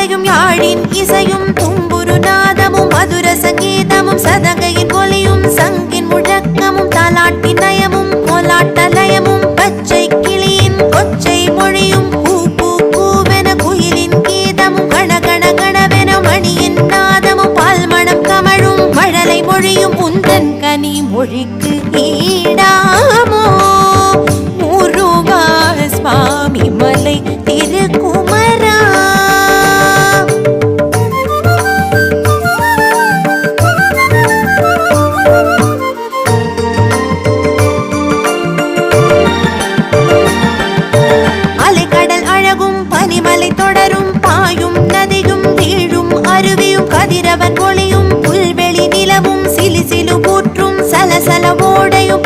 கலையும் யாழின் இசையும் தும்புரு நாதமும் மதுர சங்கீதமும் சதங்கையின் ஒலியும் சங்கின் முழக்கமும் தாலாட்டின் நயமும் கோலாட்டலயமும் பச்சை கிளியின் கொச்சை மொழியும் பூ பூ பூவென குயிலின் கீதமும் கணகண கணவென மணியின் நாதமும் பால்மணம் கமழும் மழலை மொழியும் உந்தன் கனி மொழிக்கு ஈடாமோ முருகா சுவாமி மலை திருக்குமரா. அலைக்கடல் அழகும் பனிமலை தொடரும் பாயும் நதியும் வீழும் அருவியும் கதிரவன் ஒளியும் புல்வெளி நிலவும் சிலு சிலு கூற்றும் சலசல ஓடையும்